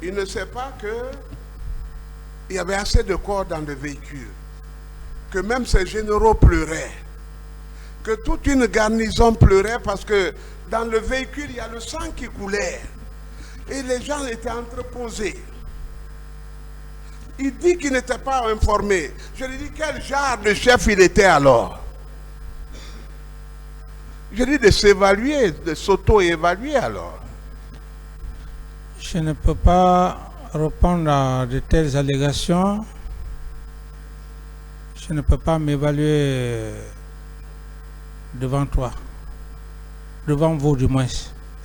Il ne sait pas qu'il y avait assez de corps dans le véhicule, que même ces généraux pleuraient, que toute une garnison pleurait parce que dans le véhicule, il y a le sang qui coulait et les gens étaient entreposés. Il dit qu'il n'était pas informé. Je lui dis quel genre de chef il était alors. Je dis de s'évaluer, de s'auto-évaluer alors. Je ne peux pas répondre à de telles allégations. Je ne peux pas m'évaluer devant toi. Devant vous du moins.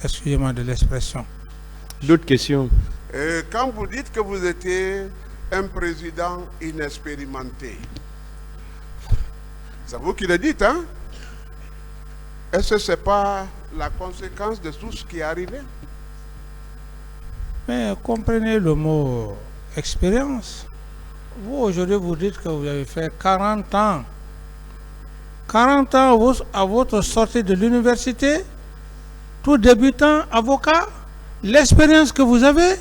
Excusez-moi de l'expression. D'autres questions? Quand vous dites que vous étiez un président inexpérimenté, c'est vous qui le dites, hein? Est-ce que ce n'est pas la conséquence de tout ce qui est arrivé? Mais comprenez le mot expérience. Vous, aujourd'hui, vous dites que vous avez fait 40 ans. 40 ans à votre sortie de l'université, tout débutant avocat, l'expérience que vous avez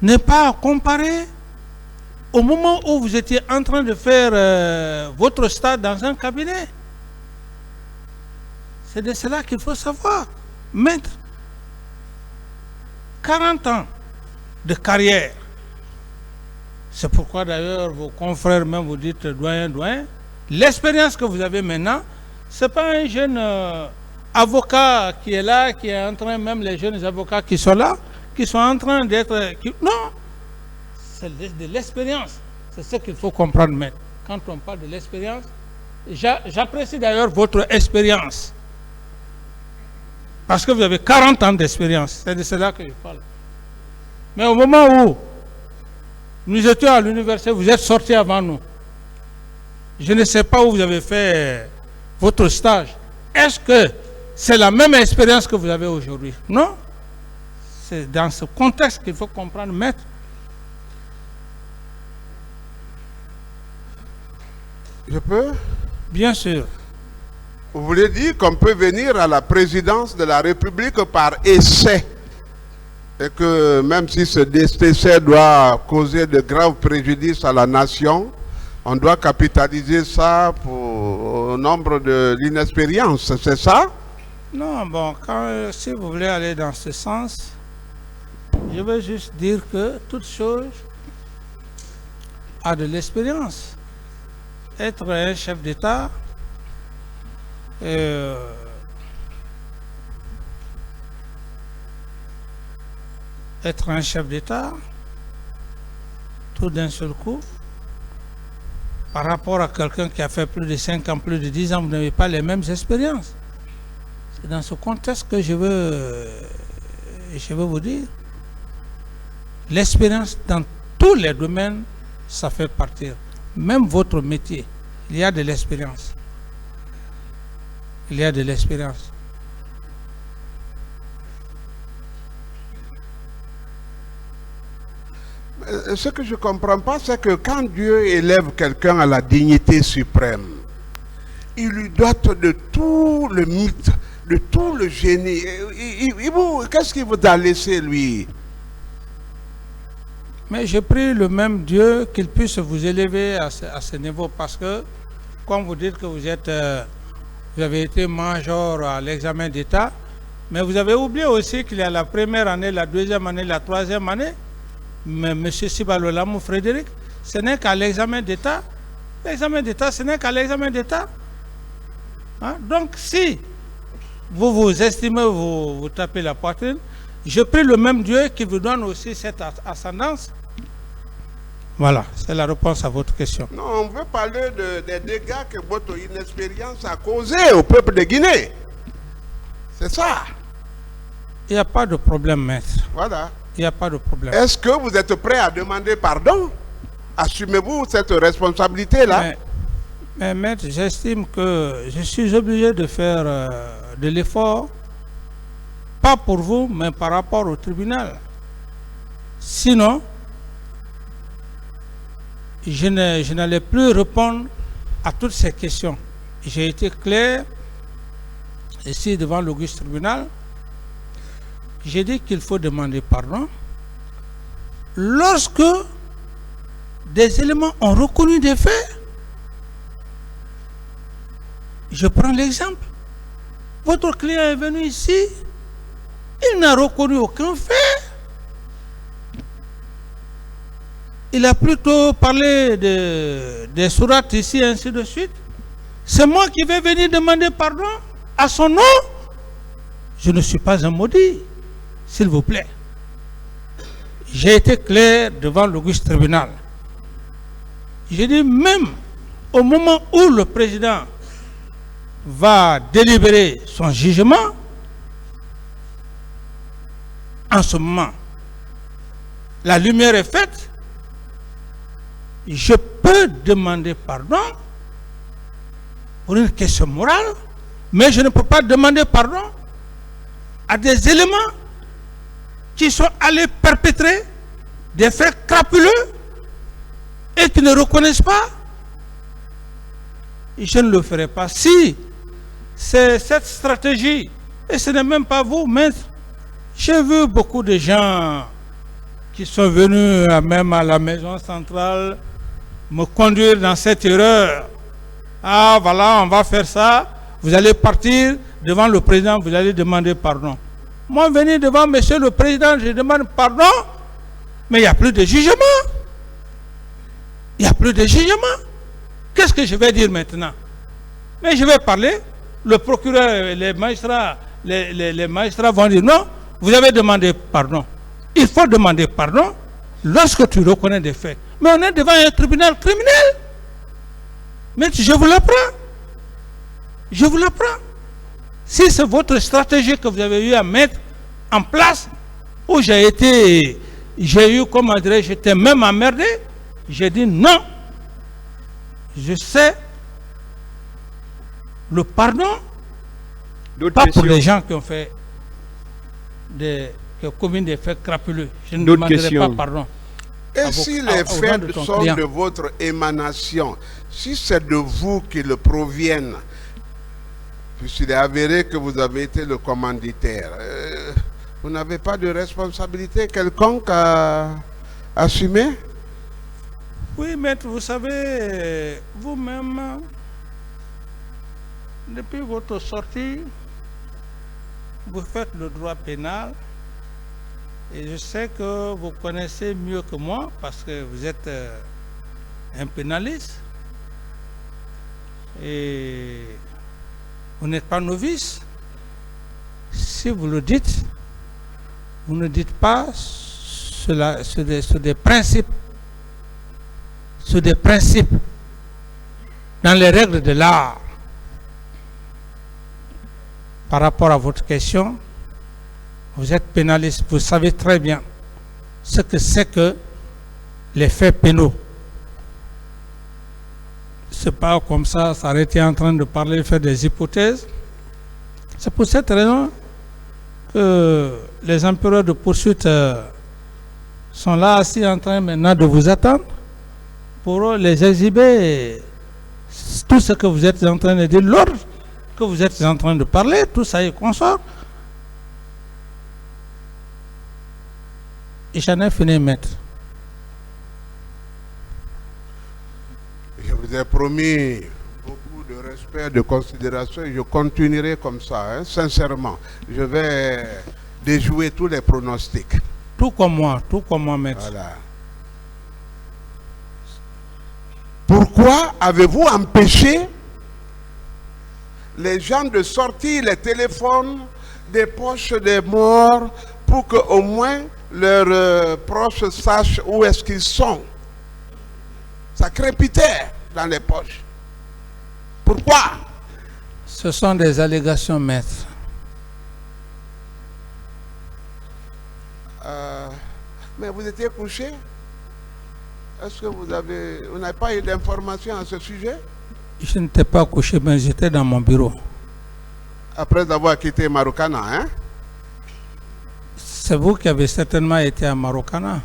n'est pas à comparer au moment où vous étiez en train de faire votre stage dans un cabinet. C'est de cela qu'il faut savoir. Maître, 40 ans de carrière. C'est pourquoi d'ailleurs vos confrères même vous dites doyen. L'expérience que vous avez maintenant, ce n'est pas un jeune avocat qui est là, qui est en train, même les jeunes avocats qui sont là, qui sont en train d'être... Non, c'est de l'expérience. C'est ce qu'il faut comprendre, maître. Quand on parle de l'expérience, j'apprécie d'ailleurs votre expérience. Parce que vous avez 40 ans d'expérience. C'est de cela que je parle. Mais au moment où nous étions à l'université, vous êtes sortis avant nous. Je ne sais pas où vous avez fait votre stage. Est-ce que c'est la même expérience que vous avez aujourd'hui? Non. C'est dans ce contexte qu'il faut comprendre, maître. Je peux? Bien sûr. Vous voulez dire qu'on peut venir à la présidence de la République par essai et que même si ce essai doit causer de graves préjudices à la nation, on doit capitaliser ça au nombre de l'inexpérience, c'est ça? Non, bon, si vous voulez aller dans ce sens, je veux juste dire que toute chose a de l'expérience. Être un chef d'État, être un chef d'État, tout d'un seul coup, par rapport à quelqu'un qui a fait plus de 5 ans, plus de 10 ans, vous n'avez pas les mêmes expériences. C'est dans ce contexte que je veux vous dire. L'expérience dans tous les domaines, ça fait partir. Même votre métier, il y a de l'expérience. Il y a de l'expérience. Ce que je ne comprends pas, c'est que quand Dieu élève quelqu'un à la dignité suprême, il lui dote de tout le mythe, de tout le génie. Qu'est-ce qu'il vous a laissé, lui? Mais je prie le même Dieu qu'il puisse vous élever à ce niveau, parce que, comme vous dites que vous avez été major à l'examen d'État, mais vous avez oublié aussi qu'il y a la première année, la deuxième année, la troisième année. Mais M. Sibalolamou Frédéric, ce n'est qu'à l'examen d'État. L'examen d'État, ce n'est qu'à l'examen d'État. Hein? Donc, si vous vous estimez, vous tapez la poitrine, je prie le même Dieu qui vous donne aussi cette ascendance. Voilà, c'est la réponse à votre question. Non, on veut parler des dégâts que votre inexpérience a causés au peuple de Guinée. C'est ça. Il n'y a pas de problème, maître. Voilà. Il n'y a pas de problème. Est-ce que vous êtes prêt à demander pardon? Assumez-vous cette responsabilité-là? Mais maître, j'estime que je suis obligé de faire de l'effort, pas pour vous, mais par rapport au tribunal. Sinon, je n'allais plus répondre à toutes ces questions. J'ai été clair ici devant l'auguste tribunal. j'ai dit qu'il faut demander pardon lorsque des éléments ont reconnu des faits. Je prends l'exemple. Votre client est venu ici, il n'a reconnu aucun fait. Il a plutôt parlé des sourates ici, ainsi de suite. C'est moi qui vais venir demander pardon à son nom. Je ne suis pas un maudit, s'il vous plaît. J'ai été clair devant l'auguste tribunal. J'ai dit même au moment où le président va délibérer son jugement, en ce moment, la lumière est faite, je peux demander pardon pour une question morale, mais je ne peux pas demander pardon à des éléments qui sont allés perpétrer des faits crapuleux et qui ne reconnaissent pas. Je ne le ferai pas. Si c'est cette stratégie, et ce n'est même pas vous, maître, j'ai vu beaucoup de gens qui sont venus même à la maison centrale me conduire dans cette erreur. Ah voilà, on va faire ça, vous allez partir devant le président, vous allez demander pardon. Moi, venir devant monsieur le président, je demande pardon, mais il n'y a plus de jugement. Il n'y a plus de jugement. Qu'est-ce que je vais dire maintenant? Mais je vais parler, le procureur, les magistrats vont dire non, vous avez demandé pardon. Il faut demander pardon lorsque tu reconnais des faits. Mais on est devant un tribunal criminel. Mais je vous l'apprends. Je vous l'apprends. Si c'est votre stratégie que vous avez eu à mettre en place, où j'ai eu, comment dirais-je, j'étais même emmerdé, j'ai dit non. Je sais le pardon, pas pour les gens qui ont fait qui ont commis des faits crapuleux. Je ne demanderai pas pardon. Et si les faits sont de votre émanation, si c'est de vous qu'ils proviennent, puisqu'il est avéré que vous avez été le commanditaire, vous n'avez pas de responsabilité quelconque à assumer? Oui, maître, vous savez, vous-même, depuis votre sortie, vous faites le droit pénal. Et je sais que vous connaissez mieux que moi parce que vous êtes un pénaliste. Et vous n'êtes pas novice. Si vous le dites, vous ne dites pas sur des principes. Sur des principes. Dans les règles de l'art. Par rapport à votre question, vous êtes pénaliste, vous savez très bien ce que c'est que les faits pénaux. C'est pas comme ça, s'arrêter en train de parler, faire des hypothèses. C'est pour cette raison que les employeurs de poursuite sont là assis en train maintenant de vous attendre pour les exhiber tout ce que vous êtes en train de dire, l'ordre que vous êtes en train de parler, tout ça est consort. Et j'en ai fini, maître. Je vous ai promis beaucoup de respect, de considération et je continuerai comme ça, hein, sincèrement. Je vais déjouer tous les pronostics. Tout comme moi, maître. Voilà. Pourquoi avez-vous empêché les gens de sortir les téléphones des poches des morts pour qu'au moins leurs proches sachent où est-ce qu'ils sont? Ça crépitait dans les poches. Pourquoi? Ce sont des allégations, maître. Mais vous étiez couché? Est-ce que vous n'avez pas eu d'informations à ce sujet? Je n'étais pas couché, mais j'étais dans mon bureau. Après avoir quitté Marokana, hein? C'est vous qui avez certainement été à Marokana.